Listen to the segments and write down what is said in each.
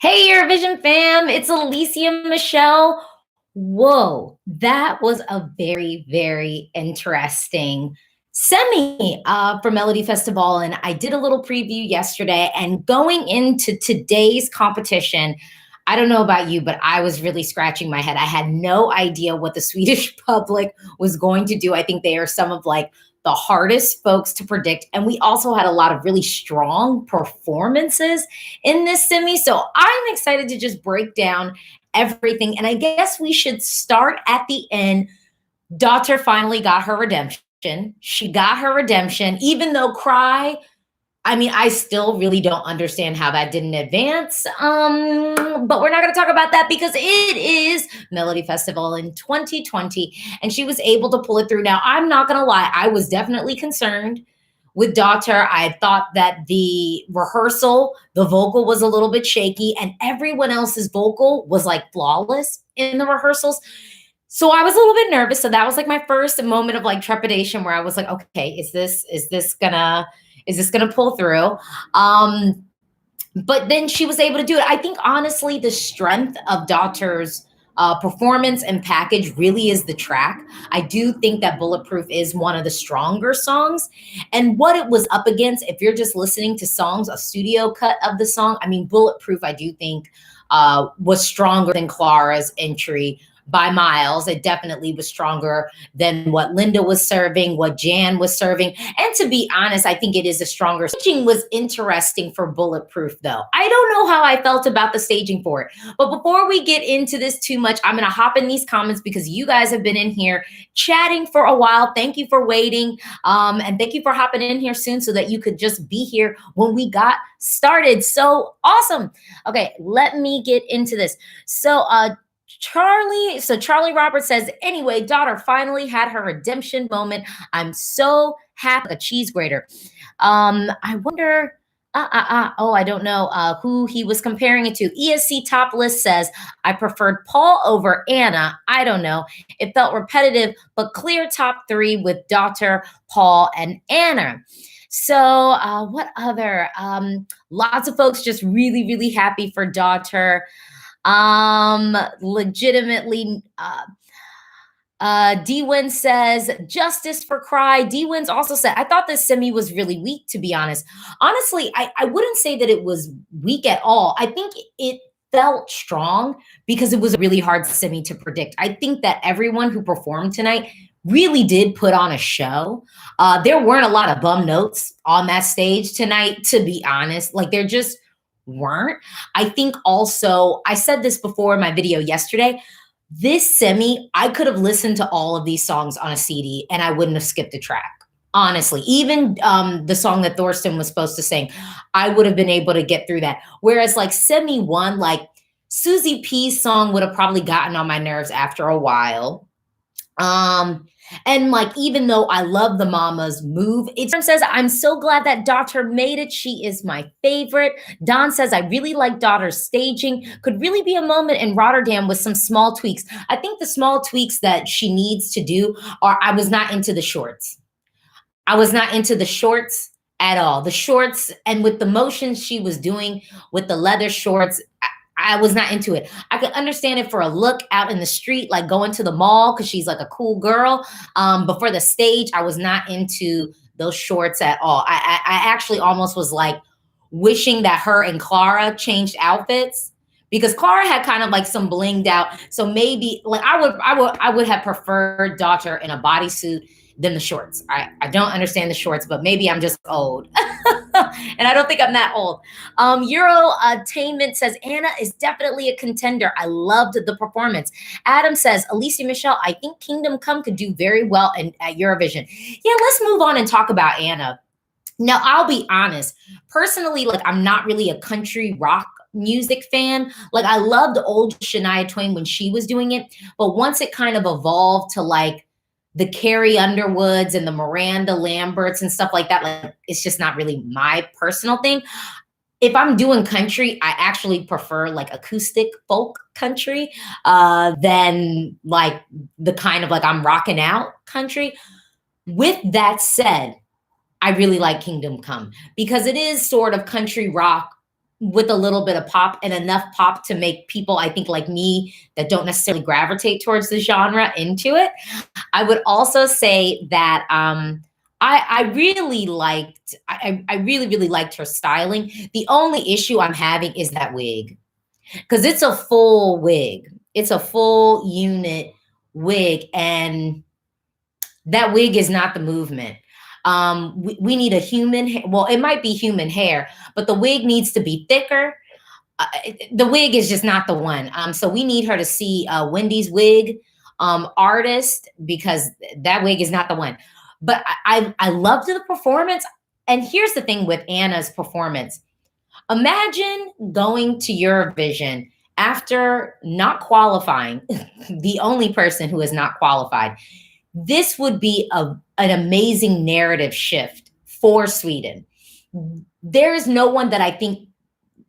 Hey, Eurovision fam, it's Alesia Michelle. Whoa, that was a very, very interesting semi for Melodifestivalen. And I did a little preview yesterday. And going into today's competition, I don't know about you, but I was really scratching my head. I had no idea what the Swedish public was going to do. I think they are some of like the hardest folks to predict. And we also had a lot of really strong performances in this semi. So I'm excited to just break down everything. And I guess we should start at the end. Daughter finally got her redemption. She got her redemption, even though Cry, I mean, I still really don't understand how that didn't advance. But we're not going to talk about that because it is Melody Festival in 2020, and she was able to pull it through. Now, I'm not going to lie, I was definitely concerned with Daughter. I thought that the rehearsal, the vocal was a little bit shaky, and everyone else's vocal was like flawless in the rehearsals. So I was a little bit nervous. So that was like my first moment of like trepidation where I was like, okay, is this gonna pull through? Um, but then she was able to do it. I think honestly, the strength of Daughter's performance and package really is the track. I do think that Bulletproof is one of the stronger songs. And what it was up against, if you're just listening to songs, a studio cut of the song, I mean, Bulletproof, I do think was stronger than Clara's entry by miles. It definitely was stronger than what Linda was serving, what Jan was serving. And to be honest, I think it is a stronger. Staging was interesting for Bulletproof, though. I don't know how I felt about the staging for it. But before we get into this too much, I'm going to hop in these comments because you guys have been in here chatting for a while. Thank you for waiting. And thank you for hopping in here soon so that you could just be here when we got started. So awesome. Okay, let me get into this. Charlie Roberts says, anyway, Daughter finally had her redemption moment. I'm so happy. A cheese grater. I wonder. Oh, I don't know who he was comparing it to. ESC Top List says, I preferred Paul over Anna. I don't know. It felt repetitive, but clear top three with Daughter, Paul, and Anna. So, what other? Lots of folks just really, really happy for Daughter. Legitimately, D-Win says, justice for Cry. D-Win's also said, I thought this semi was really weak, to be honest. Honestly, I wouldn't say that it was weak at all. I think it felt strong because it was a really hard semi to predict. I think that everyone who performed tonight really did put on a show. There weren't a lot of bum notes on that stage tonight, to be honest. Like, there just weren't. I think also, I said this before in my video yesterday, this semi, I could have listened to all of these songs on a CD and I wouldn't have skipped a track. Honestly, even the song that Thorsten was supposed to sing, I would have been able to get through that. Whereas like semi one, like Susie P's song would have probably gotten on my nerves after a while. And like, even though I love the Mama's move, it says, I'm so glad that Daughter made it. She is my favorite. Don says, I really like Daughter's staging. Could really be a moment in Rotterdam with some small tweaks. I think the small tweaks that she needs to do are, I was not into the shorts. I was not into the shorts at all. The shorts and with the motions she was doing with the leather shorts, I was not into it. I could understand it for a look out in the street, like going to the mall because she's like a cool girl. But for the stage, I was not into those shorts at all. I actually almost was like wishing that her and Clara changed outfits because Clara had kind of like some blinged out. So maybe like I would have preferred Daughter in a bodysuit than the shorts. I don't understand the shorts, but maybe I'm just old. And I don't think I'm that old. Eurotainment says, Anna is definitely a contender. I loved the performance. Adam says, Alesia Michelle, I think Kingdom Come could do very well at Eurovision. Yeah, let's move on and talk about Anna. Now, I'll be honest. Personally, like, I'm not really a country rock music fan. Like, I loved old Shania Twain when she was doing it. But once it kind of evolved to like the Carrie Underwoods and the Miranda Lamberts and stuff like that, like, it's just not really my personal thing. If I'm doing country, I actually prefer like acoustic folk country than like the kind of like I'm rocking out country. With that said, I really like Kingdom Come because it is sort of country rock with a little bit of pop and enough pop to make people, I think, like me, that don't necessarily gravitate towards the genre into it. I would also say that I really liked I really really liked her styling. The only issue I'm having is that wig, because it's a full wig. It's a full unit wig, and that wig is not the movement. We need a well, it might be human hair, but the wig needs to be thicker. The wig is just not the one. So we need her to see Wendy's wig artist, because that wig is not the one. But I loved the performance. And here's the thing with Anna's performance. Imagine going to Eurovision after not qualifying, the only person who has not qualified. This would be an amazing narrative shift for Sweden. There is no one that I think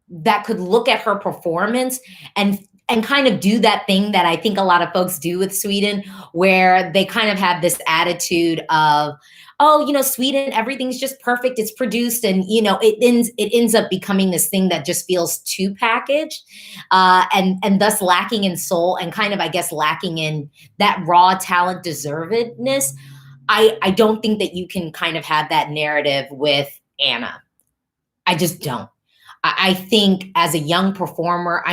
that could look at her performance and kind of do that thing that I think a lot of folks do with Sweden, where they kind of have this attitude of, oh, Sweden, everything's just perfect. It's produced, and it ends up becoming this thing that just feels too packaged, and thus lacking in soul, and kind of, I guess, lacking in that raw talent deservedness. I don't think that you can kind of have that narrative with Anna. I just don't. I think as a young performer,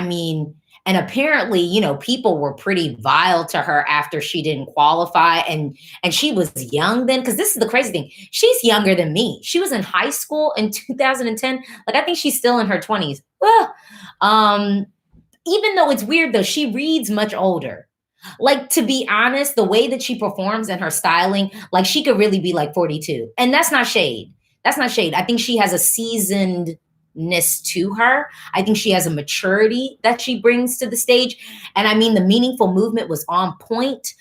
and apparently, people were pretty vile to her after she didn't qualify, and she was young then, because this is the crazy thing. She's younger than me. She was in high school in 2010. Like, I think she's still in her 20s. Even though it's weird, though, she reads much older. Like, to be honest, the way that she performs and her styling, like, she could really be like 42. And that's not shade. That's not shade. I think she has a seasonedness to her. I think she has a maturity that she brings to the stage. And the meaningful movement was on point.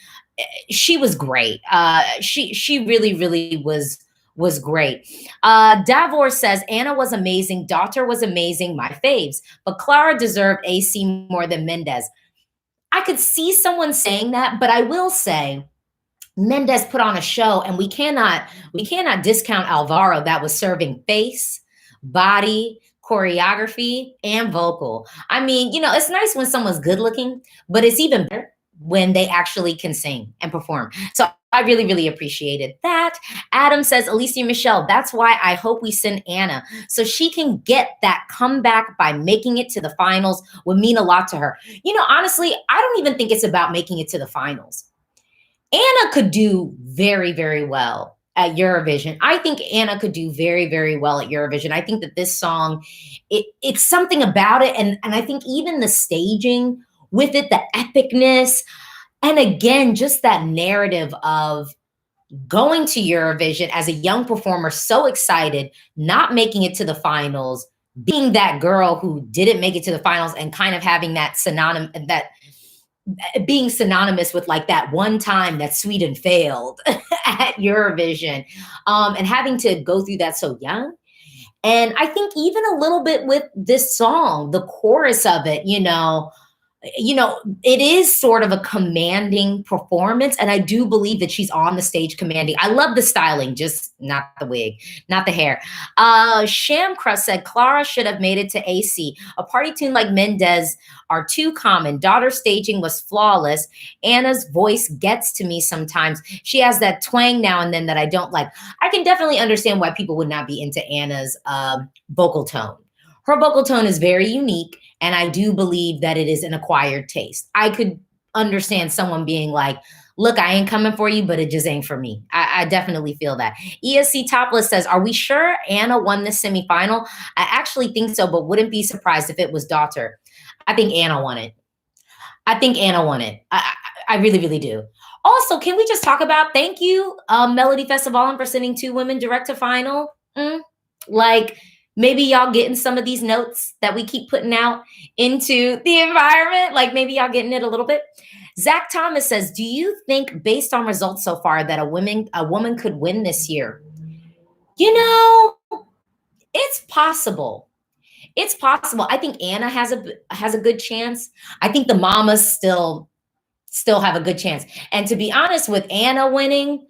She was great. She really, really was great. Davor says, Anna was amazing. Daughter was amazing. My faves. But Clara deserved AC more than Mendez. I could see someone saying that, but I will say Mendez put on a show, and we cannot discount Alvaro, that was serving face, body, choreography, and vocal. It's nice when someone's good looking, but it's even better when they actually can sing and perform. So I really, really appreciated that. Adam says, Alesia Michelle, that's why I hope we send Anna, so she can get that comeback by making it to the finals. Would mean a lot to her. Honestly, I don't even think it's about making it to the finals. Anna could do very, very well at Eurovision. I think Anna could do very, very well at Eurovision. I think that this song, it's something about it. And I think even the staging with it, the epicness, and again, just that narrative of going to Eurovision as a young performer, so excited, not making it to the finals, being that girl who didn't make it to the finals, and kind of having that being synonymous with like that one time that Sweden failed at Eurovision, and having to go through that so young. And I think even a little bit with this song, the chorus of it, it is sort of a commanding performance. And I do believe that she's on the stage commanding. I love the styling, just not the wig, not the hair. Shamcrust said, Clara should have made it to AC. A party tune like Mendez are too common. Daughter's staging was flawless. Anna's voice gets to me sometimes. She has that twang now and then that I don't like. I can definitely understand why people would not be into Anna's vocal tone. Her vocal tone is very unique, and I do believe that it is an acquired taste. I could understand someone being like, look, I ain't coming for you, but it just ain't for me. I definitely feel that. ESC Topless says, are we sure Anna won the semifinal? I actually think so, but wouldn't be surprised if it was Daughter. I think Anna won it. I think Anna won it. I really, really do. Also, can we just talk about, thank you, Melodifestivalen, for sending 2 women direct to final. Maybe y'all getting some of these notes that we keep putting out into the environment. Like, maybe y'all getting it a little bit. Zach Thomas says, do you think, based on results so far, that a woman could win this year? It's possible. It's possible. I think Anna has a good chance. I think the mamas still have a good chance. And to be honest, with Anna winning,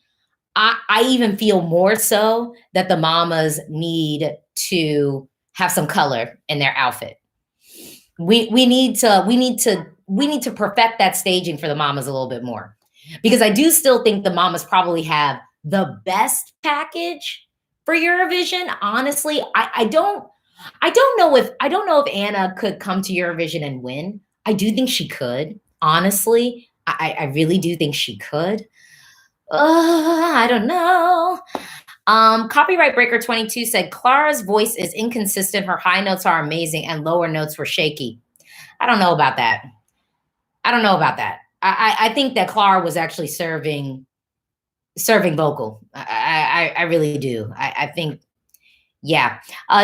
I even feel more so that the mamas need to have some color in their outfit. We need to perfect that staging for the mamas a little bit more, because I do still think the mamas probably have the best package for Eurovision. Honestly, I don't know if Anna could come to Eurovision and win. I do think she could. Honestly, I really do think she could. I don't know. Copyright Breaker 22 said Clara's voice is inconsistent. Her high notes are amazing and lower notes were shaky. I don't know about that. I don't know about that. I think that Clara was actually serving vocal. I really do. I think, yeah.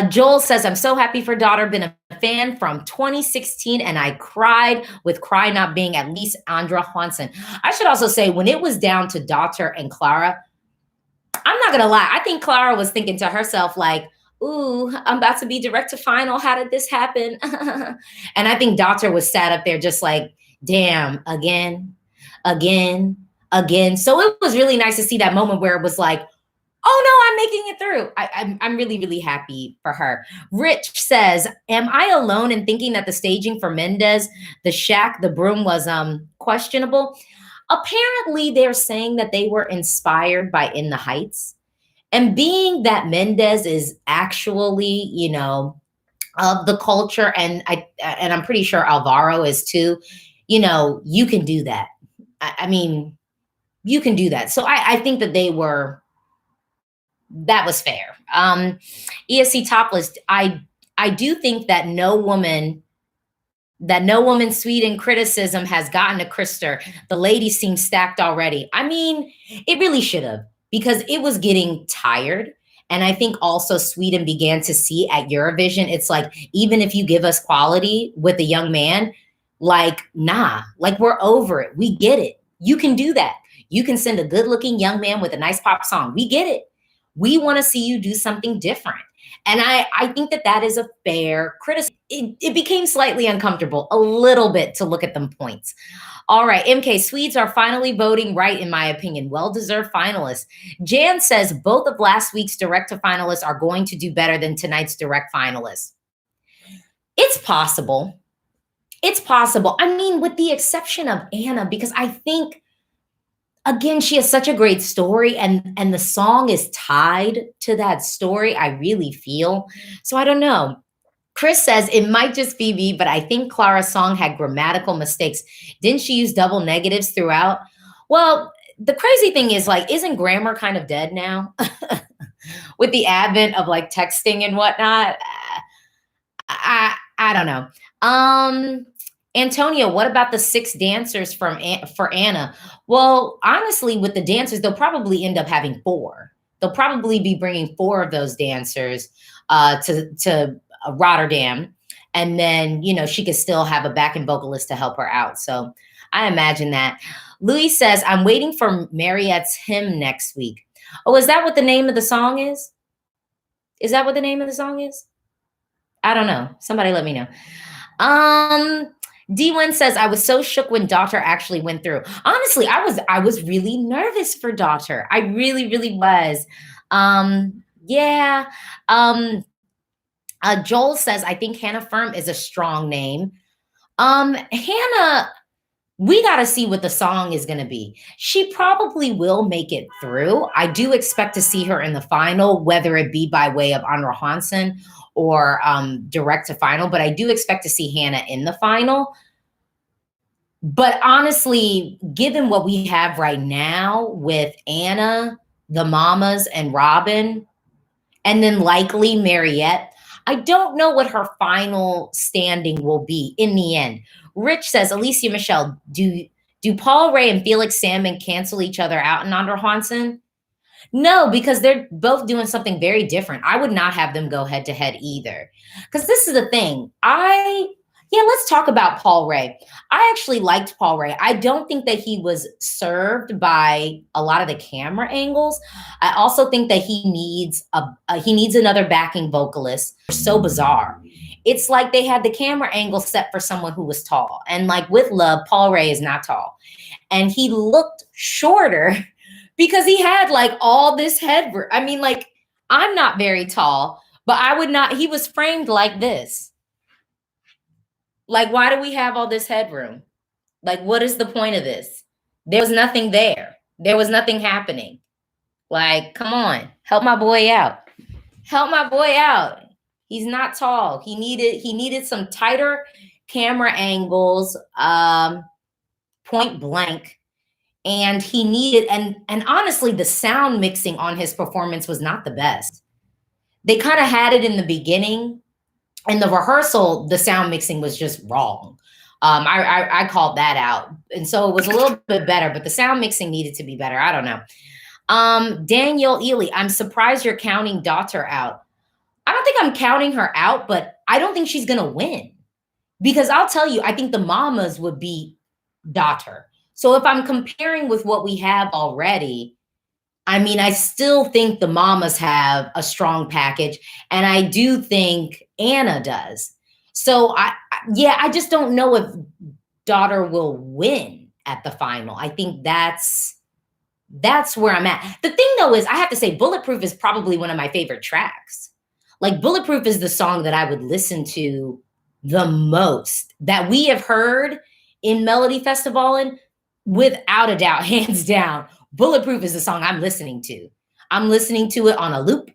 Joel says, I'm so happy for daughter. Been a fan from 2016 and I cried with Cry not being at least Andra Chansen. I should also say, when it was down to daughter and Clara, I'm not gonna lie, I think Clara was thinking to herself like, ooh, I'm about to be direct to final. How did this happen? And I think daughter was sat up there just like, damn, again. So it was really nice to see that moment where it was like, oh no, I'm making it through. I'm really, really happy for her. Rich says, am I alone in thinking that the staging for Mendes, the shack, the broom was questionable? Apparently they're saying that they were inspired by In the Heights. And being that Mendes is actually, you know, of the culture, and I'm pretty sure Alvaro is too, you know, you can do that. I mean, you can do that. So I think that that was fair. ESC Topless, I do think that no woman Sweden criticism has gotten to Krister. The ladies seem stacked already. I mean, it really should have, because it was getting tired. And I think also Sweden began to see at Eurovision, it's like, even if you give us quality with a young man, like, nah, like, we're over it. We get it. You can do that. You can send a good looking young man with a nice pop song. We get it. We want to see you do something different. And I think that is a fair criticism. It became slightly uncomfortable a little bit to look at them points. All right, MK, Swedes are finally voting right, in my opinion. Well-deserved finalists. Jan says both of last week's direct to finalists are going to do better than tonight's direct finalists. It's possible. It's possible. I mean, with the exception of Anna, because I think, again, she has such a great story, and the song is tied to that story, I really feel. So I don't know. Chris says, it might just be me, but I think Clara's song had grammatical mistakes. Didn't she use double negatives throughout? Well, the crazy thing is, like, isn't grammar kind of dead now? With the advent of like texting and whatnot? I don't know. Antonio, what about the 6 dancers for Anna? Well, honestly, with the dancers, they'll probably end up having 4. They'll probably be bringing 4 of those dancers to Rotterdam. And then, you know, she could still have a backing vocalist to help her out. So I imagine that. Louis says, I'm waiting for Mariette's hymn next week. Oh, is that what the name of the song is? Is that what the name of the song is? I don't know. Somebody let me know. D1 says, I was so shook when Daughter actually went through. Honestly, I was really nervous for Daughter. I really, really was. Yeah. Joel says, I think Hannah Firm is a strong name. Hannah, we got to see what the song is going to be. She probably will make it through. I do expect to see her in the final, whether it be by way of Andra Chansen or direct to final, but I do expect to see Hannah in the final. But honestly, given what we have right now with Anna, the Mamas, and Robin, and then likely Mariette, I don't know what her final standing will be in the end. Rich says, Alesia Michelle, do Paul Ray and Felix Salmon cancel each other out in Andra Chansen? No, because they're both doing something very different. I would not have them go head to head either. Because this is the thing. Let's talk about Paul Ray. I actually liked Paul Ray. I don't think that he was served by a lot of the camera angles. I also think that he needs another backing vocalist. So bizarre. It's like they had the camera angle set for someone who was tall. And like with love, Paul Ray is not tall. And he looked shorter because he had like all this headroom. I mean, like, I'm not very tall, But I would not, he was framed like this. Like, why do we have all this headroom? Like, what is the point of this? There was nothing there. There was nothing happening. Like, come on, help my boy out. Help my boy out. He's not tall. He needed some tighter camera angles, point blank. And he needed, and honestly, the sound mixing on his performance was not the best. They kind of had it in the beginning. In the rehearsal, the sound mixing was just wrong. I called that out. And so it was a little bit better, but the sound mixing needed to be better. I don't know. Daniel Ely, I'm surprised you're counting Daughter out. I don't think I'm counting her out, but I don't think she's going to win. Because I'll tell you, I think the Mamas would beat Daughter. So if I'm comparing with what we have already, I mean, I still think the Mamas have a strong package, and I do think Anna does. So I just don't know if Daughter will win at the final. I think that's where I'm at. The thing though is, I have to say, Bulletproof is probably one of my favorite tracks. Like, Bulletproof is the song that I would listen to the most that we have heard in Melodifestivalen, without a doubt, hands down. Bulletproof is the song I'm listening to. I'm listening to it on a loop.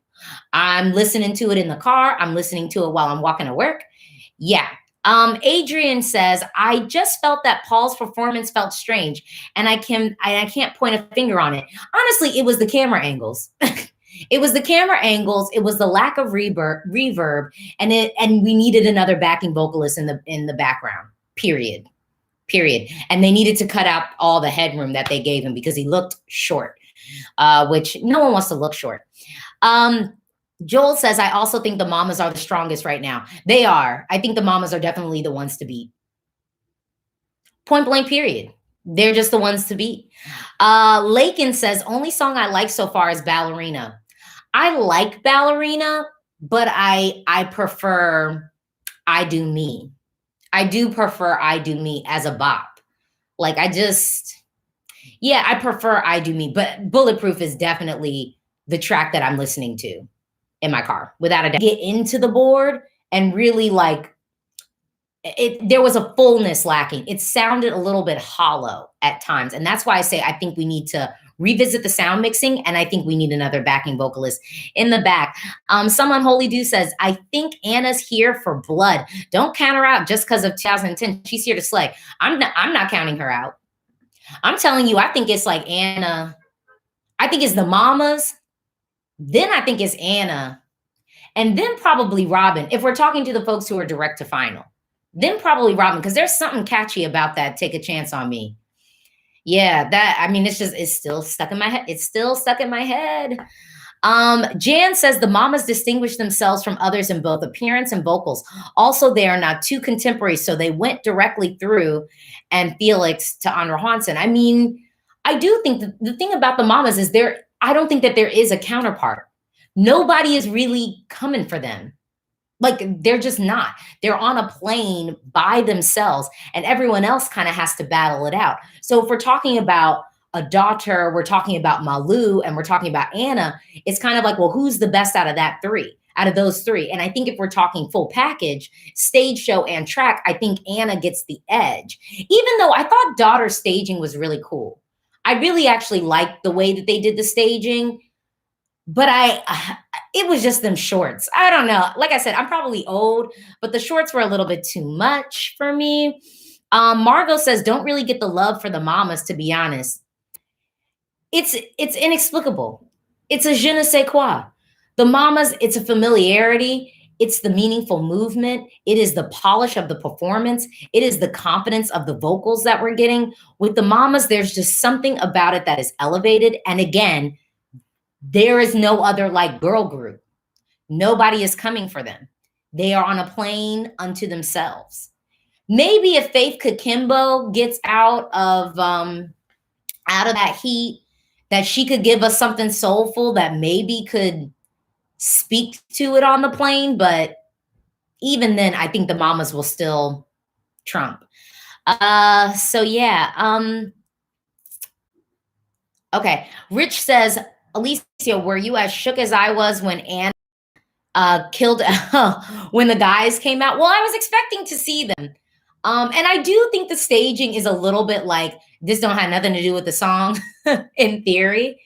I'm listening to it in the car. I'm listening to it while I'm walking to work. Yeah. Adrian says, I just felt that Paul's performance felt strange, and I can't point a finger on it. Honestly, it was the camera angles. It was the camera angles. It was the lack of reverb, and we needed another backing vocalist in the background. Period. And they needed to cut out all the headroom that they gave him because he looked short, which no one wants to look short. Joel says, I also think the Mamas are the strongest right now. They are. I think the Mamas are definitely the ones to beat. Point blank, period. They're just the ones to beat. Lakin says, only song I like so far is Ballerina. I like Ballerina, but I prefer I Do Me. I do prefer I Do Me as a bop. Like, I prefer I Do Me, but Bulletproof is definitely the track that I'm listening to in my car, without a doubt. Get into the board and really, like, there was a fullness lacking. It sounded a little bit hollow at times. And that's why I say I think we need to revisit the sound mixing, and I think we need another backing vocalist in the back. Someone Holy Do says, I think Anna's here for blood. Don't count her out just because of 2010. She's here to slay. I'm not counting her out. I'm telling you, I think it's like Anna. I think it's the Mamas. Then I think it's Anna. And then probably Robin, if we're talking to the folks who are direct to final. Then probably Robin, because there's something catchy about that Take a Chance on Me. Yeah, it's still stuck in my head. It's still stuck in my head. Jan says the Mamas distinguish themselves from others in both appearance and vocals. Also, they are not too contemporary, so they went directly through and Felix to Andra Chansen. I mean, I do think the thing about the Mamas is I don't think that there is a counterpart. Nobody is really coming for them. Like, they're just not. They're on a plane by themselves, and everyone else kind of has to battle it out. So if we're talking about a Daughter, we're talking about Malu, and we're talking about Anna, it's kind of like, well, who's the best out of those three? And I think if we're talking full package, stage show and track, I think Anna gets the edge. Even though I thought Daughter's staging was really cool. I really actually liked the way that they did the staging, but it was just them shorts. I don't know. Like I said, I'm probably old, but the shorts were a little bit too much for me. Margot says, don't really get the love for the Mamas, to be honest. It's inexplicable. It's a je ne sais quoi. The Mamas, it's a familiarity. It's the meaningful movement. It is the polish of the performance. It is the confidence of the vocals that we're getting. With the Mamas, there's just something about it that is elevated. And again, there is no other like girl group. Nobody is coming for them. They are on a plane unto themselves. Maybe if Faith Kakimbo gets out of that heat, that she could give us something soulful that maybe could speak to it on the plane. But even then, I think the Mamas will still trump. So yeah. Okay. Rich says, Alesia, were you as shook as I was when Anna killed when the guys came out. Well, I was expecting to see them. And I do think the staging is a little bit like, this don't have nothing to do with the song in theory,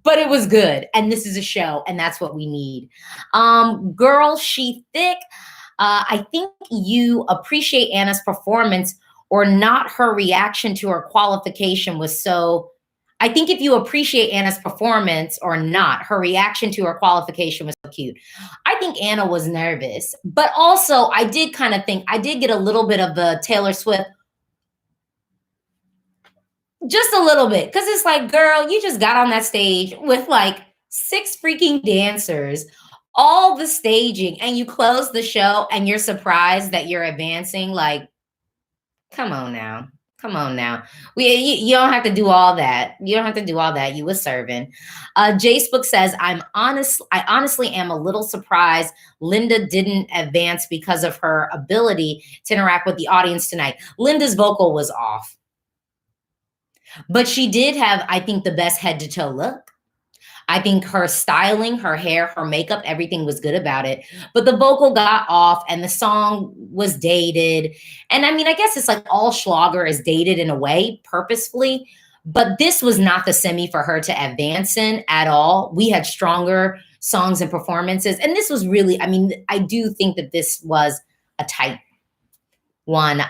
but it was good. And this is a show, and that's what we need. Girl, she thick. I think you appreciate Anna's performance or not her reaction to her qualification was so. I think if you appreciate Anna's performance or not, her reaction to her qualification was so cute. I think Anna was nervous, but also I did kind of think I did get a little bit of the Taylor Swift, just a little bit, because it's like, girl, you just got on that stage with like 6 freaking dancers, all the staging, and you close the show and you're surprised that you're advancing. Like, come on now. Come on now. You don't have to do all that. You don't have to do all that. You was serving. Jace Book says, I honestly am a little surprised Linda didn't advance because of her ability to interact with the audience tonight. Linda's vocal was off. But she did have, I think, the best head to toe look. I think her styling, her hair, her makeup, everything was good about it. But the vocal got off and the song was dated. And I mean, I guess it's like all Schlager is dated in a way, purposefully. But this was not the semi for her to advance in at all. We had stronger songs and performances. And this was really, I mean, I do think that this was a tight one.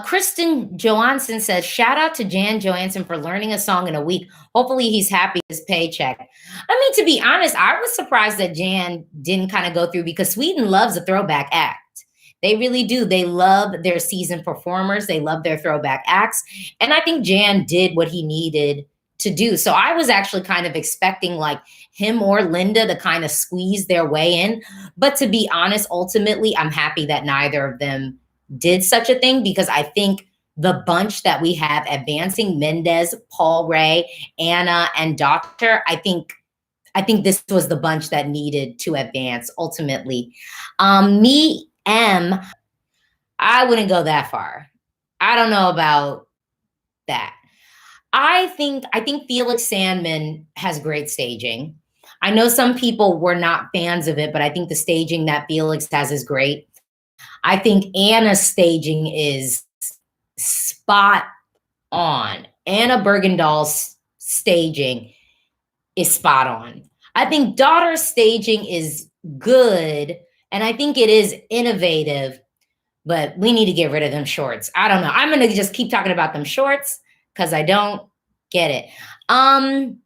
Kristen Johansson says, shout out to Jan Johansson for learning a song in a week. Hopefully he's happy with his paycheck. I mean, to be honest, I was surprised that Jan didn't kind of go through because Sweden loves a throwback act. They really do. They love their seasoned performers. They love their throwback acts. And I think Jan did what he needed to do. So I was actually kind of expecting like him or Linda to kind of squeeze their way in. But to be honest, ultimately, I'm happy that neither of them did such a thing because I think the bunch that we have advancing, Mendez, Paul Ray, Anna, and Doctor, I think this was the bunch that needed to advance ultimately. Me, M, I wouldn't go that far. I don't know about that. I think Felix Sandman has great staging. I know some people were not fans of it, but I think the staging that Felix has is great. I think Anna's staging is spot on. Anna Bergendahls' staging is spot on. I think Daughter's staging is good, and I think it is innovative, but we need to get rid of them shorts. I don't know. I'm going to just keep talking about them shorts because I don't get it. I'm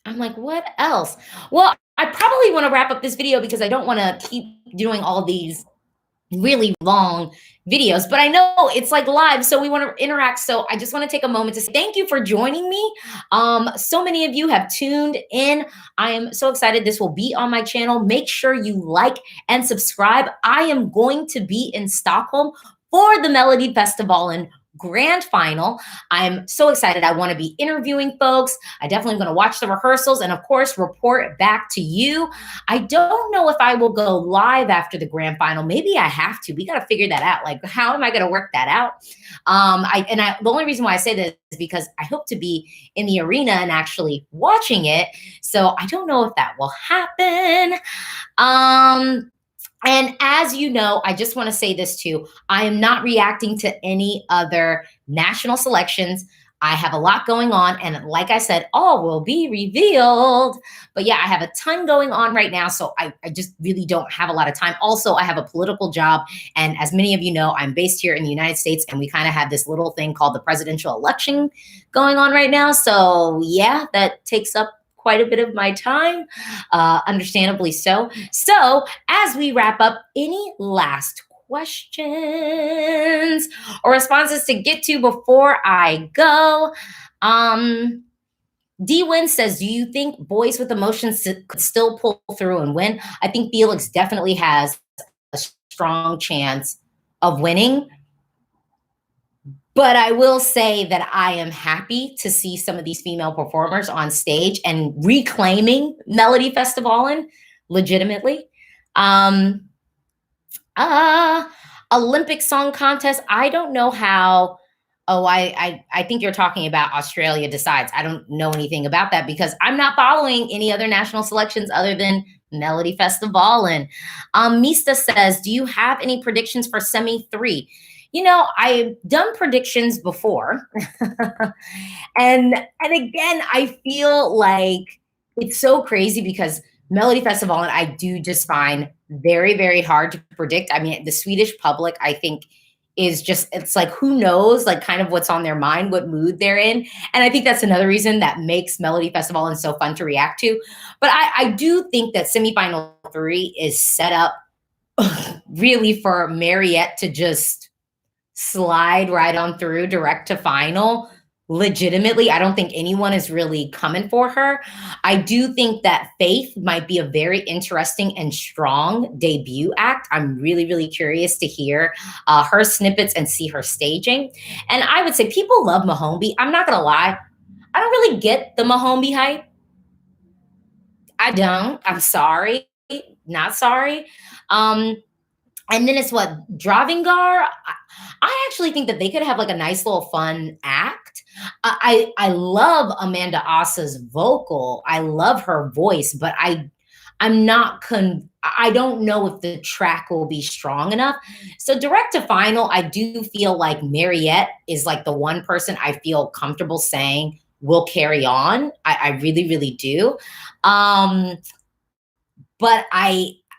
like, what else? Well, I probably want to wrap up this video because I don't want to keep doing all these really long videos, but I know it's like live, so we want to interact. So I just want to take a moment to say thank you for joining me. So many of you have tuned in. I am so excited. This will be on my channel. Make sure you like and subscribe. I am going to be in Stockholm for the Melodifestivalen grand final. I'm so excited. I want to be interviewing folks. I definitely am going to watch the rehearsals and of course report back to you. I don't know if I will go live after the grand final. Maybe I have to. We got to figure that out. Like, how am I going to work that out? The only reason why I say this is because I hope to be in the arena and actually watching it. So I don't know if that will happen. And as you know, I just want to say this too. I am not reacting to any other national selections. I have a lot going on. And like I said, all will be revealed. But yeah, I have a ton going on right now. So I just really don't have a lot of time. Also, I have a political job. And as many of you know, I'm based here in the United States. And we kind of have this little thing called the presidential election going on right now. So yeah, that takes up quite a bit of my time, understandably so. So as we wrap up, any last questions or responses to get to before I go? D-Win says, do you think Boys with Emotions could still pull through and win? I think Felix definitely has a strong chance of winning. But I will say that I am happy to see some of these female performers on stage and reclaiming Melodifestivalen legitimately. Olympic Song Contest, I don't know how Oh, I think you're talking about Australia Decides. I don't know anything about that because I'm not following any other national selections other than Melodifestivalen. Mista says, do you have any predictions for semi three? You know, I've done predictions before. And again, I feel like it's so crazy because Melodifestivalen I do just find very, very hard to predict. I mean, the Swedish public, I think, is just it's like who knows like kind of what's on their mind, what mood they're in. And I think that's another reason that makes Melodifestivalen so fun to react to. But I do think that semifinal three is set up really for Mariette to just slide right on through direct to final. Legitimately, I don't think anyone is really coming for her. I do think that Faith might be a very interesting and strong debut act. I'm really, really curious to hear her snippets and see her staging. And I would say people love Mahombi. I'm not going to lie. I don't really get the Mahombi hype. I don't. I'm sorry. Not sorry. Um, and then it's what Dravingar. I actually think that they could have like a nice little fun act. I love Amanda Asa's vocal. I love her voice, but I'm not I don't know if the track will be strong enough. So direct to final, I do feel like Mariette is like the one person I feel comfortable saying will carry on. I really, really do. Um, but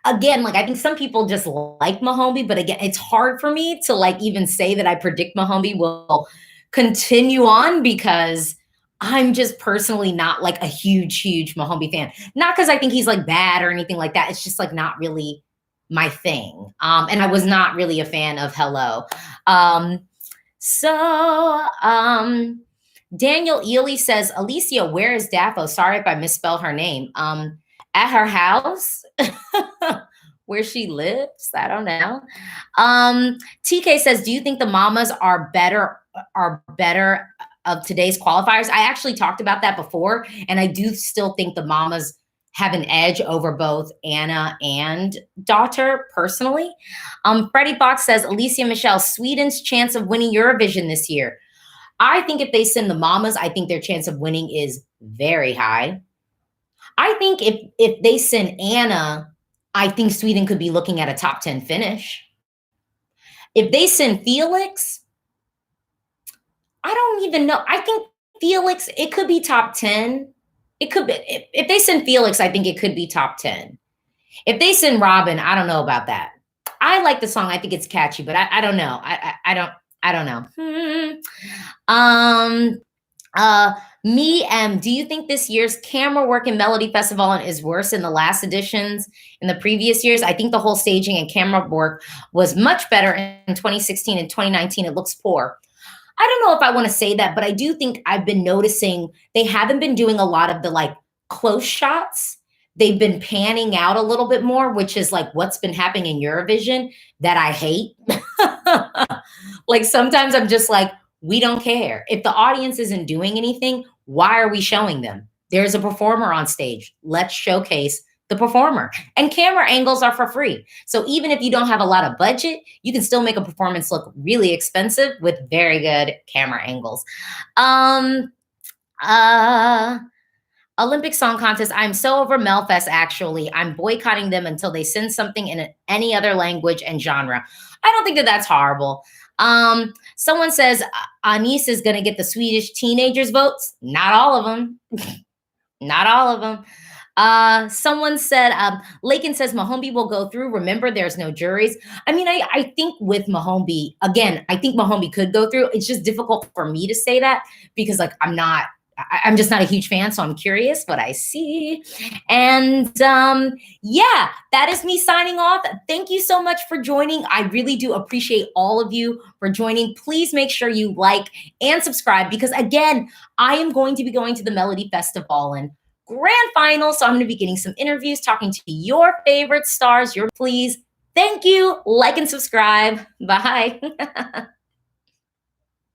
again, like I think some people just like Mahombi, but again, it's hard for me to like even say that I predict Mahombi will continue on because I'm just personally not like a huge, huge Mahombi fan. Not because I think he's like bad or anything like that. It's just like not really my thing. And I was not really a fan of Hello. Um, so Daniel Ely says, Alesia, where is Daffo? Sorry if I misspelled her name. At her house where she lives. I don't know. TK says, do you think the mamas are better of today's qualifiers? I actually talked about that before, and I do still think the mamas have an edge over both Anna and daughter personally. Freddie Fox says, Alesia Michelle, Sweden's chance of winning Eurovision this year. I think if they send the mamas, I think their chance of winning is very high. I think if they send Anna, I think Sweden could be looking at a top 10 finish. If they send Felix, I don't even know. I think Felix, it could be top 10. It could be. If they send Felix, I think it could be top 10. If they send Robin, I don't know about that. I like the song. I think it's catchy, but I don't know. I don't know. Do you think this year's camera work in Melodifestivalen is worse than the last editions in the previous years? I think the whole staging and camera work was much better in 2016 and 2019. It looks poor. I don't know if I want to say that, but I do think I've been noticing they haven't been doing a lot of the like close shots. They've been panning out a little bit more, which is like what's been happening in Eurovision that I hate. Like sometimes I'm just like, we don't care. If the audience isn't doing anything, why are we showing them? There's a performer on stage. Let's showcase the performer. And camera angles are for free. So even if you don't have a lot of budget, you can still make a performance look really expensive with very good camera angles. Olympic Song Contest. I'm so over Melfest, actually. I'm boycotting them until they send something in any other language and genre. I don't think that that's horrible. Someone says Anis is going to get the Swedish teenagers votes. Not all of them. Not all of them. Someone said, Lakin says Mahombi will go through. Remember, there's no juries. I mean, I think with Mahombi, again, I think Mahombi could go through. It's just difficult for me to say that because like, I'm just not a huge fan, so I'm curious what I see. And yeah, that is me signing off. Thank you so much for joining. I really do appreciate all of you for joining. Please make sure you like and subscribe because again, I am going to be going to the Melodifestivalen grand final. So I'm going to be getting some interviews, talking to your favorite stars. Please, thank you, like and subscribe. Bye.